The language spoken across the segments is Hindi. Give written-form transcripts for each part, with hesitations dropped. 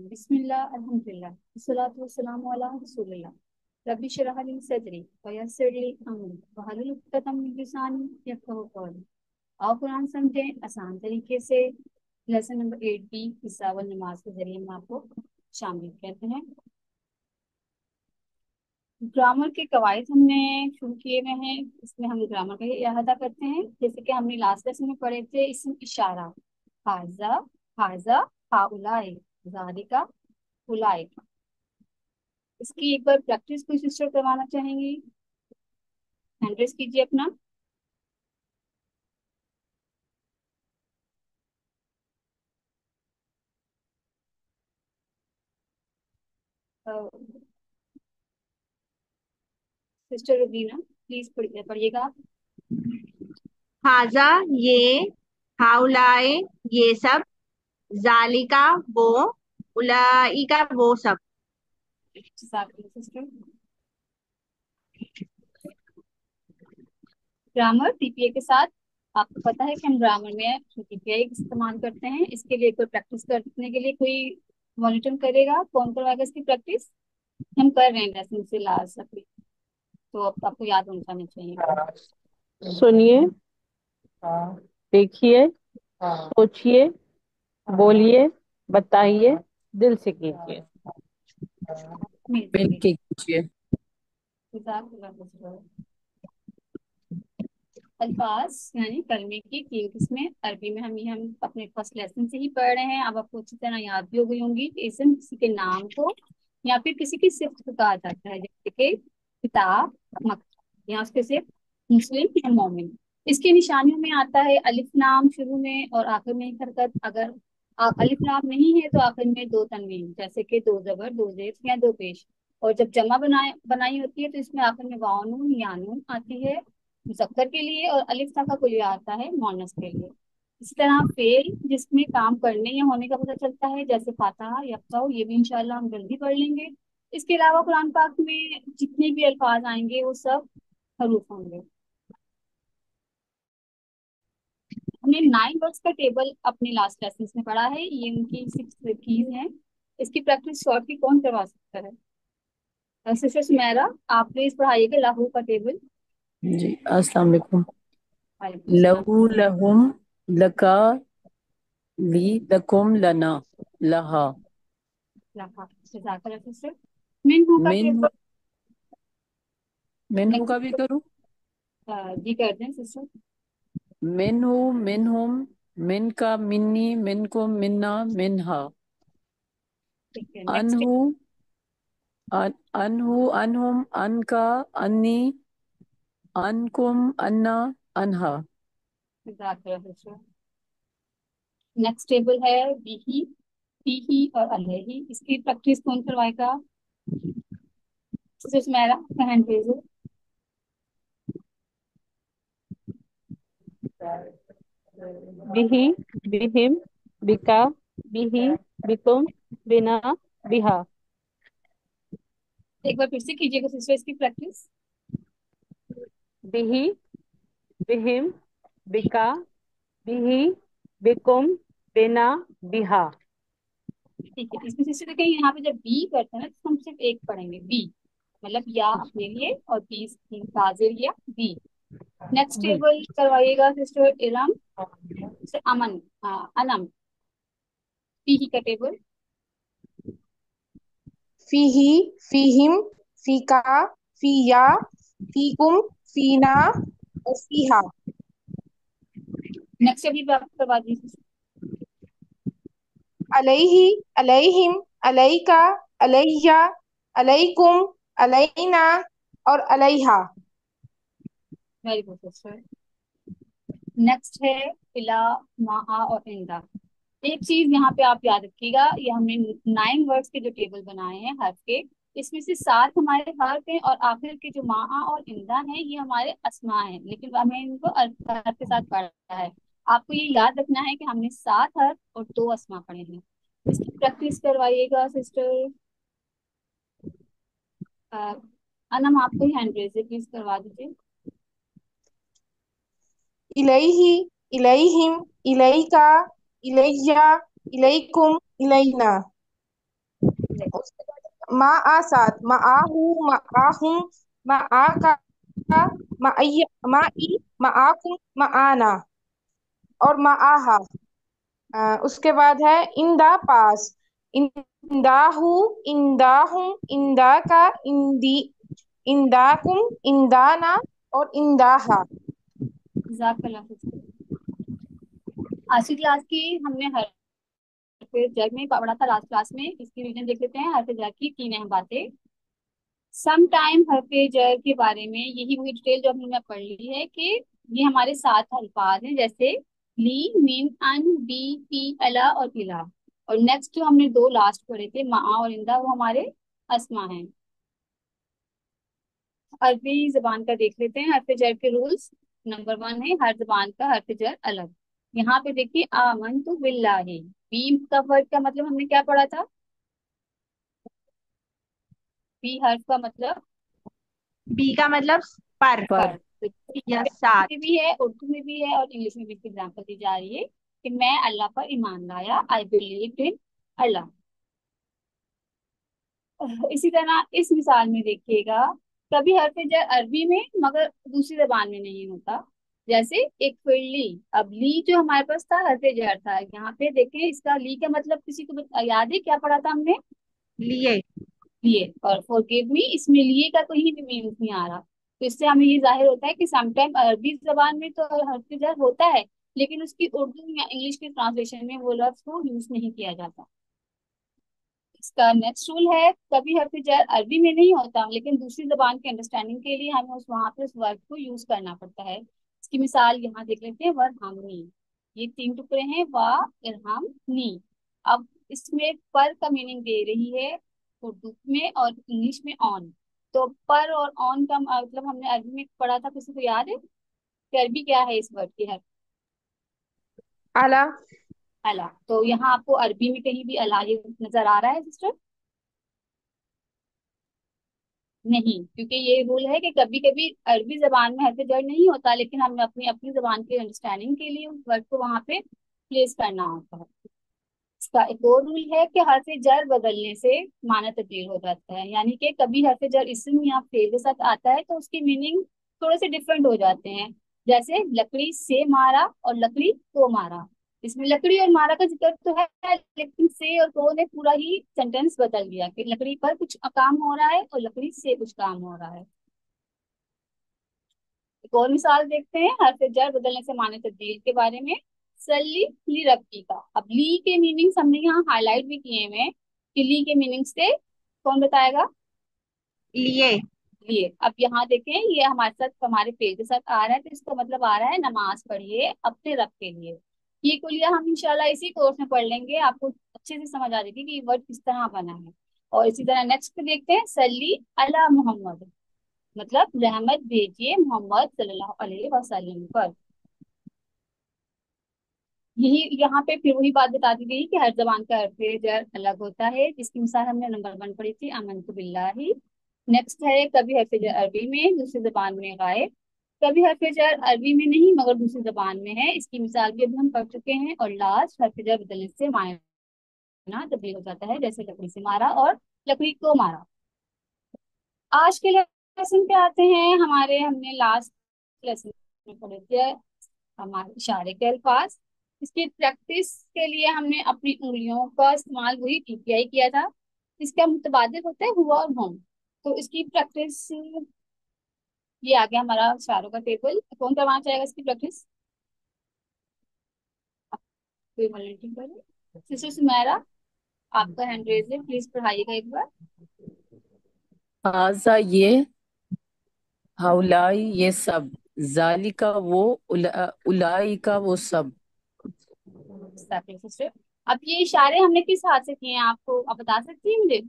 बिस्मिल्लाह अल्हम्दुलिल्लाह वस्सलातु वस्सलामु अला रसूलिल्लाह रब्बि इश्रह ली सदरी व यस्सिर ली अमरी वहलुल उक़्दतम मिन लिसानी यफ़क़हू क़ौली। आओ कुरान समझें आसान तरीके से। लेसन नंबर 8 बी हिस्सा व नमाज के जरिए हम आपको शामिल कहते हैं। ग्रामर के कवायद हमने शुरू किए हुए हैं, इसमें हम ग्रामर का इहाता करते हैं। जैसे कि हमने लास्ट लेसन में पढ़े थे इसम इशारा, हाजा, हाजा, हाउलाए, जालिका, उलाइका। इसकी एक बार प्रैक्टिस कोई सिस्टर करवाना चाहेंगी? हैंड रेस कीजिए अपना। सिस्टर रुबीना प्लीज पढ़िएगा आप। हाजा ये, हाउलाए ये सब, जालिका वो, उलाइका वो सब। सिस्टर ग्रामर टीपीए के साथ, आपको पता है कि हम ग्रामर में टीपीआई इस्तेमाल करते हैं। इसके लिए कोई प्रैक्टिस करने के लिए कोई मॉनिटर करेगा? कौन करवाएगा इसकी प्रैक्टिस? हम कर रहे हैं लेसन से लास्ट अभी, तो अब आपको याद होना चाहिए चाहिए। सुनिए, देखिए, सोचिए, बोलिए, बताइए, दिल से कीजिए। मिलके मिलके कीजिए। अल्फाज यानी कलमे की तीन किस्में अरबी में हम अपने फर्स्ट लेसन से ही पढ़ रहे हैं। अब आपको अच्छी तरह याद भी हो गई होंगी कि इसम किसी के नाम को या फिर किसी की सिफ्त को कहा जाता है, जैसे कि किताब, मक्तब, या उसके सिर्फ मुस्लिम या मोमिन। इसकी निशानियों में आता है अलिफ नाम शुरू में और आखिर में एक हरकत। अगर अलिफ नाम नहीं है तो आखिर में दो तनवीन, जैसे कि दो जबर, दो जेर या दो पेश। और जब जमा बनाई होती है तो इसमें आखिर में वाव नून या नून आती है मुज़क्कर के लिए, और अलिफ ता का कुलिया आता है मुअन्नस के लिए। इसी तरह फेल जिसमें काम करने या होने का पता चलता है, जैसे फातहा, यफ्ताह, ये भी इंशाल्लाह हम जल्दी पढ़ लेंगे। इसके अलावा कुरान पाक में जितने भी अल्फाज आएंगे वो सब हरूफ होंगे। हमने 9 वर्ड्स का टेबल अपने लास्ट लेसन में पढ़ा है, ये उनकी 6 कीज हैं। इसकी प्रैक्टिस शॉर्ट की कौन करवा सकता है? सिस्टर सुमेरा, आप प्लीज पढ़ाइएगा लाहू का टेबल। जी, अस्सलाम वालेकुम। वालेकुम सलाम। लहू, लहुम, लका, ली, लकुम, लना, लहा। लाहा, जज़ाकल्लाह सिस्टर। मिनहू का मिन, टेबल मिनहू का भी नेक्स्ट, करूँ? जी कर दें सिस्टर। मिनहू, मिनहुम, मिनका, मिन्नी, मिनकुम, मिन्ना, मिनहा। ठीक है नेक्स्ट। अनहु, अनहु, अनहुम, अनका, अन्नी, अनकुम, अन्ना, अनहा। नेक्स्ट टेबल है बीही, फीही और अलैही। इसकी प्रैक्टिस कौन करवाएगा? सिस्टर सुमेरा का हैंड रेज है। बिही, बिहिम, बिका, बिही, बिकुम, बिना, बिहा। एक बार फिर से कीजिएगा सिस्टर इसकी प्रैक्टिस। बिही, बिहिम, बिका, बिही, बिकुम, बिना, बिहा। ठीक है, इसमें सिस्टर देखें यहाँ पे जब बी करते हैं ना तो हम सिर्फ एक पढ़ेंगे बी, मतलब या अपने लिए और बी ताजिर या बी। नेक्स्ट जी। टेबल करवाइएगा सिस्टर इरम से अमन, अनम, पीही का टेबल। फीही, फीहिम, फीका, फीया, फीकुम, फीना और फीहा। नेक्स्ट अभी आप करवा दीजिए। अलैहि, अलैहिम, अलैका, अलैया, अलैकुम, अलैना और अलैहा। Very good sister. नेक्स्ट है इला, माआ और इंदा। एक चीज यहाँ पे आप याद रखिएगा, ये हमने 9 वर्ड्स के जो टेबल बनाए हैं हर्फ के, इसमें से 7 हमारे हर्फ हैं और आखिर के जो माआ और इंदा हैं ये हमारे अस्मा हैं, लेकिन हमने इनको हर्फ के साथ पढ़ा है। आपको ये याद रखना है कि हमने 7 हर्फ और 2 अस्मा पढ़े हैं। इसकी प्रैक्टिस करवाइएगा सिस्टर। अनम आपको ही हैंड रेज है, प्लीज करवा दीजिए। इलैहि, इलैहिम, इलैका, इलैया, इलैकुम, इलैना। उसके बाद मा आ साथ, मा आहू, मा आहूं, मा आ का, मा आई, मा ई, मा आकुम, मा आना और मा आहा। उसके बाद है इंदा पास, इंदाहू, इंदाहुम, इंदाका, इंदी, इंदाकुम, इंदाना और इंदाहा। जज़ाकल्लाह खैर। आज की क्लास की हमने हरफ जर में पढ़ा था लास्ट क्लास में। इसकी रीजन देख लेते हैं। हरफ जर की 3 अहम बातें। सम टाइम हरफ जर के बारे में यही वही डिटेल जो हमने पढ़ ली है कि ये हमारे 7 अल्फाज हैं, जैसे ली, मिन, अन, बी, पी, अला और इला। और नेक्स्ट जो हमने 2 लास्ट पढ़े थे, मा और इंदा, वो हमारे अस्मा हैं। अरबी जबान का देख लेते हैं हरफ जर के रूल्स। नंबर 1 है हर जबान का हरफ जर अलग। यहाँ पे देखिए आमन तो बिल्लाही, बी का वर्ड का मतलब हमने क्या पढ़ा था? बी हर्फ का मतलब बी का मतलब पर पर। पर। तो यहाँ या पे साथ। में भी है, उर्दू में भी है और इंग्लिश में भी इसकी एग्जाम्पल दी जा रही है कि मैं अल्लाह पर ईमान लाया, आई बिलीव इन अल्लाह। इसी तरह इस मिसाल में देखिएगा, कभी हर्फ जर अरबी में मगर दूसरी जबान में नहीं होता। जैसे एक फिर ली, अब ली जो हमारे पास था हर्फ जर था, यहाँ पे देखें इसका ली का मतलब किसी को याद है क्या पढ़ा था हमने? लिए। लिए। और फॉरगिव मी, इसमें लिए का कहीं भी मीनिंग नहीं आ रहा। तो इससे हमें ये जाहिर होता है कि समटाइम अरबी जबान में तो हर्फ जर होता है, लेकिन उसकी उर्दू या इंग्लिश के ट्रांसलेशन में वो लफ्ज को यूज नहीं किया जाता। इसका नेक्स्ट रूल है, कभी हर्फ जर अरबी में नहीं होता लेकिन दूसरी जबान की अंडरस्टैंडिंग के लिए हमें उस वहां पे उस वर्ड को यूज करना पड़ता है। इसकी मिसाल यहाँ देख लेते हैं, वरहमनी। ये 3 टुकड़े हैं, वा, इरहम, नी। अब इसमें पर का मीनिंग दे रही है उर्दू में और इंग्लिश में ऑन। तो पर और ऑन का मतलब हमने अरबी में पढ़ा था, किसी को याद है कि अरबी क्या है इस वर्ड की? हर आला। अला। तो यहाँ आपको अरबी में कहीं भी अला ये नजर आ रहा है सिस्टर? नहीं, क्योंकि ये रूल है कि कभी कभी अरबी जबान में हर्फ जर नहीं होता, लेकिन हमें अपनी अपनी जबान की अंडरस्टैंडिंग के लिए उस वर्ड को वहां पे प्लेस करना होता है। इसका एक और रूल है कि हर्फ जर बदलने से माना तब्दील हो जाता है, यानी कि कभी हर्फ जर इसम या फेल के साथ आता है तो उसकी मीनिंग थोड़े से डिफरेंट हो जाते हैं। जैसे लकड़ी से मारा और लकड़ी को मारा। इसमें लकड़ी और मारा का जिक्र तो है, लेकिन से और को ने पूरा ही सेंटेंस बदल दिया कि लकड़ी पर कुछ काम हो रहा है और लकड़ी से कुछ काम हो रहा है। एक और मिसाल देखते हैं हर्फ जर बदलने से माने तब्दील के बारे में। सल्ली ली रबी का, अब ली के मीनिंग्स हमने यहाँ हाईलाइट भी किए हुए हैं कि ली के मीनिंग्स थे। कौन बताएगा? लिए। लिए। अब यहाँ देखें, ये हमारे साथ हमारे पेज के साथ आ रहा है, तो इसका मतलब आ रहा है नमाज पढ़िए अपने रब के लिए। ये कुलिया हम इंशाल्लाह इसी कोर्स में पढ़ लेंगे, आपको अच्छे से समझ आ जाएगी कि ये वर्ड किस तरह बना है। और इसी तरह नेक्स्ट पे देखते हैं, सल्ली अला मोहम्मद, मतलब रहमत भेजिए मोहम्मद सल्लल्लाहु अलैहि वसल्लम पर। यही यहाँ पे फिर वही बात बता दी गई कि हर जबान का अर्थ जर अलग होता है, जिसकी मिसाल हमने नंबर 1 पढ़ी थी, अमनतु बिल्लाही। नेक्स्ट है कभी हर्फ जर अरबी में दूसरी जबान में गायब। कभी हर्फ जर अरबी में नहीं मगर दूसरी जबान में है, इसकी मिसाल भी अभी हम पढ़ चुके हैं। और लास्ट हर्फ जर बदलने से मायना तब्दील हो जाता है, जैसे लकड़ी से मारा और लकड़ी को मारा। आज के लेसन पे आते हैं हमारे, हमने लास्ट लेसन में पढ़े थे हमारे इशारे के अल्फाज। इसकी प्रैक्टिस के लिए हमने अपनी उंगलियों का इस्तेमाल वही टीपीआई किया था। इसका मुतबादिल होता है हुआ और हम। तो इसकी प्रैक्टिस, ये आ गया हमारा इशारों का टेबल। कौन करवाना चाहेगा इसकी प्रैक्टिस? कोई वॉलंटियर करे? सिस्टर सुमेरा, आपका हैंड रेज है, प्लीज पढ़ाइएगा एक बार। हाजा ये, हाउलाई ये सब, जालिका वो, उलाई का वो सब। सिस्टर, अब ये इशारे हमने किस हाथ से किए हैं, आपको आप बता सकती हैं मुझे?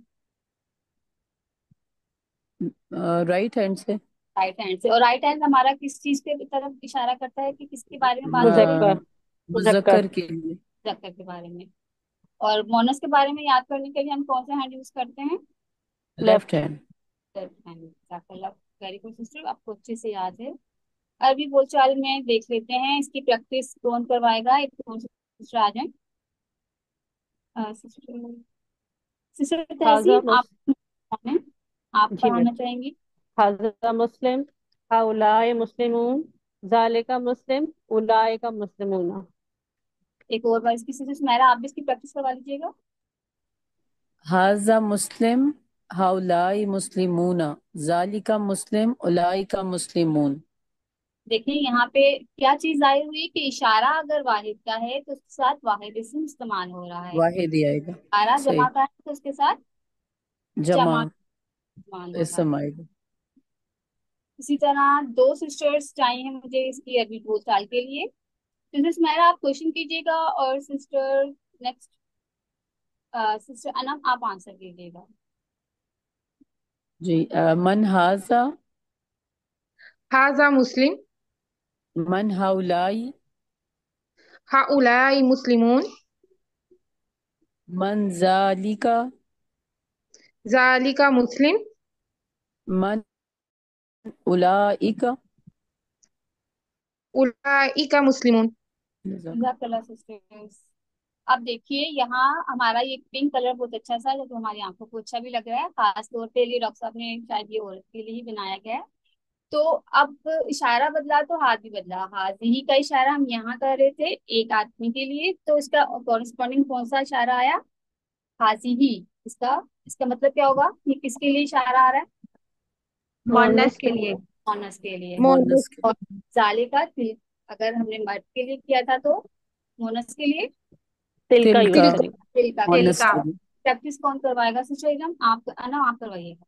राइट हैंड से। राइट हैंड से। और राइट हैंड हमारा किस चीज के तरफ इशारा करता है, कि किसके बारे में बात कर रहे हैं? मुजक्कर। मुजक्कर। मुजक्कर के लिए। मुजक्कर के बारे में। और मोनस के बारे में याद करने के लिए हम कौन सा हैंड यूज करते हैं? Left hand. Left hand. जाzakallah, वेरी गुड सिस्टर, आपको अच्छे से याद है। अरबी बोलचाल में देख लेते हैं, इसकी प्रैक्टिस कौन करवाएगा? एक कौन सा सिस्टर आ जाए। सिस्टर सिस्टर हाजा तहसीन, आप मुस कौन हैं? आप जी मैं पढ़ाना चाहेंगी? हाजा मुस्लिम, हाउलाए मुस्लिमून, जालिका मुस्लिम, उलाए का मुस्लिमूना। एक और बार इसकी सिस्टर सुमेरा, आप भी इसकी प्रैक्टिस करवा लीजिएगा। हाजा मुस्लिम, हाउलाई मुस्लिमूना, जालिका मुस्लिम, उलाइका मुस्लिमून। देखिए यहाँ पे क्या चीज आई हुई कि इशारा अगर वाहिद का है तो उसके साथ वाहिद इसम इस्तेमाल हो रहा है। वाहिद ही आएगा। इशारा सही। जमा का है तो उसके साथ जमा जमा इस्तेमाल हो रहा है। इसम आएगा। इसी तरह दो सिस्टर्स चाहिए हैं मुझे इसकी अरबी बोलचाल के लिए। सिस्टर सुमेरा आप क्वेश्चन कीजिएगा और सिस्टर नेक्स्ट सिस्टर अनम आप आंसर कीजिएगा। जी मन हाजा, हाजा मुस्लिम, मन हाउलाई, हाउलाई मुस्लिमून, मन जालिका, जालिका मुस्लिम, मन उलाइका। उलाइका मुस्लिमून। जज़ाकल्लाह सिस्टर्स। अब देखिए यहाँ हमारा ये पिंक कलर बहुत अच्छा सा है जो हमारी आंखों को अच्छा भी लग रहा है, खास तौर पे लिए डॉक्टर साहब ने शायद ये औरत के लिए ही बनाया गया है। तो अब इशारा बदला तो हाथ भी बदला। हाजिही का इशारा हम यहाँ कर रहे थे एक आदमी के लिए, तो इसका कॉरेस्पॉन्डिंग कौन सा इशारा आया? हाजिही। इसका इसका मतलब क्या होगा? ये किसके लिए इशारा आ रहा है? मोनस मोनस के लिए। ऑनर्स के लिए। मोहम्मद। मोनस के और जाले का तिल, अगर हमने मर्द के लिए किया था तो मोनस के लिए तिल का तिल यूज का, तिल करेंगे। तिल का। तिल मोनस का। के लिए। प्रैक्टिस कौन करवाएगा सिस्टर एकदम? आप ना, आप करवाइएगा।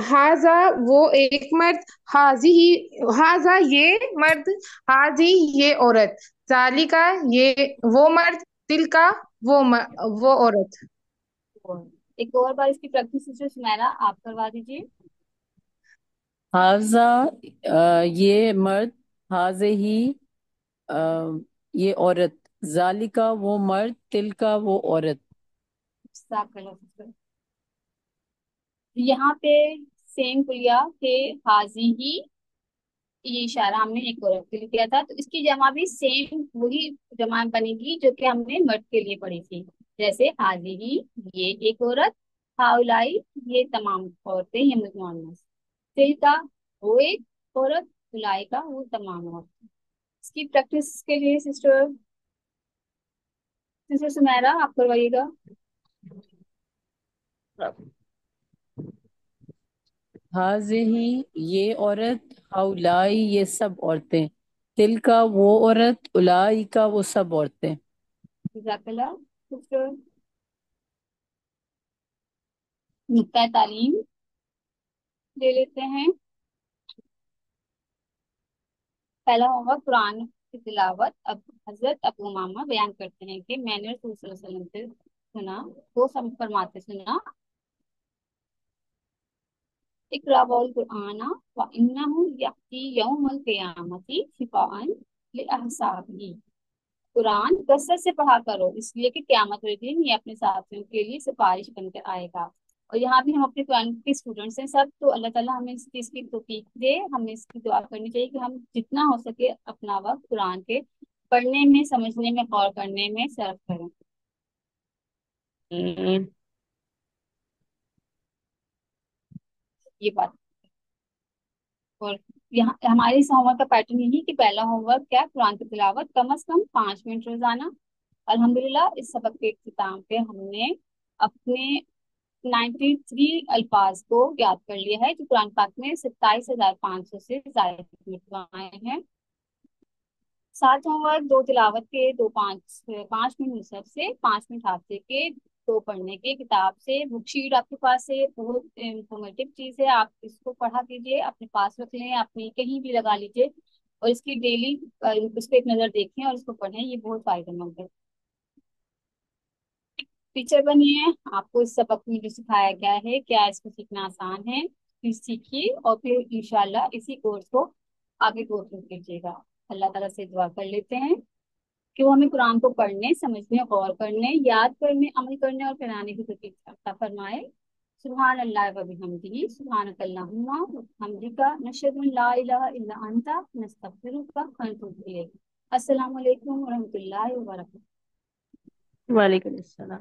हाजा वो एक मर्द, हाजी ही हाजा ये मर्द, हाजी ये औरत, जालिका ये वो मर्द, तिल का वो औरत। और एक और बार इसकी प्रैक्टिस सिस्टर सुनैरा आप करवा दीजिए। हाजा ये मर्द, हाजे ही अ, ये औरत, जालिका वो मर्द, तिल का वो औरत। स्टार्ट कर लो सिस्टर। यहाँ पे सेम पुलिया के हाजी ही, ये इशारा हमने एक औरत के लिए किया था तो इसकी जमा भी सेम वही जमा बनेगी जो कि हमने मर्द के लिए पढ़ी थी। जैसे हाजी ही ये एक औरत, हाउलाई ये तमाम औरतें, ये मुसलमान। तिल का वो एक औरत, उलाई का वो तमाम औरतें। इसकी प्रैक्टिस के लिए सिस्टर सिस्टर सुमेरा आप करवाइएगा। हाजे ही ये औरत, हाउलाई ये सब औरतें, तिल का वो औरत, उलाई का वो सब औरतें। जज़ाकल्लाह सिस्टर। नुक्ता तालीम ले लेते हैं। पहला होगा कुरान की तिलावत। अब हजरत अबू उमामा बयान करते हैं कि मैंने रसूल सल्लल्लाहु अलैहि वसल्लम से सुना, वो सब फरमाते सुना, इक़रा वल कुरान व इन्नहु यअती यौमल क़ियामती शिफ़ाअन लिअहसाबिही। कुरान कसरत से पढ़ा करो इसलिए कि क़यामत के दिन ये अपने साथियों के लिए सिफारिश बनकर आएगा। और यहाँ भी हम अपने कुरान के स्टूडेंट्स हैं सब, तो अल्लाह ताला हमें इस चीज़ की तौफीक दे। हमें इसकी दुआ करनी चाहिए कि हम जितना हो सके अपना वक्त कुरान के पढ़ने में, समझने में, गौर करने में सर्व करें। ये बात। और यहाँ हमारे इस होमवर्क का पैटर्न यही कि पहला होमवर्क क्या है? कुरान की तिलावत कम से कम 5 मिनट रोजाना। अल्हम्दुलिल्लाह इस सबक के इख्तिताम पे हमने अपने 93 अल्फाज को याद कर लिया है जो कुरान पाक में 27,500 से ज्यादा आए हैं। 7 होमवर्क, 2 तिलावत के, 2 5 5 मिनट मुसहफ से, 5 मिनट हाफिज के, 2 पढ़ने के किताब से। बुक शीट आपके पास है, बहुत इंफॉर्मेटिव चीज है, आप इसको पढ़ा कीजिए, अपने पास रख लें, अपनी कहीं भी लगा लीजिए और इसकी डेली इस पे एक नजर देखें और इसको पढ़ें, ये बहुत फायदेमंद है। टीचर बनिए, आपको इस सबक में जो सिखाया गया है क्या इसको सीखना आसान है, फिर सीखिए और फिर इंशाल्लाह इसी कोर्स को आगे गो थ्रू कीजिएगा। अल्लाह ताला से दुआ कर लेते हैं कि वो हमें कुरान को पढ़ने, समझने, गौर करने, याद करने, अमल करने और फैलाने की तौफीक अता फरमाए। सुभान अल्लाह व बिहम्दिही, सुभानक अल्लाहुम्मा व बिहम्दिका, नशहदु अन ला इलाहा इल्ला अंता, नस्तगफिरुका व नतूबु इलैक। अस्सलामु अलैकुम व रहमतुल्लाहि व बरकातहू। वालेकुम अस्सलाम।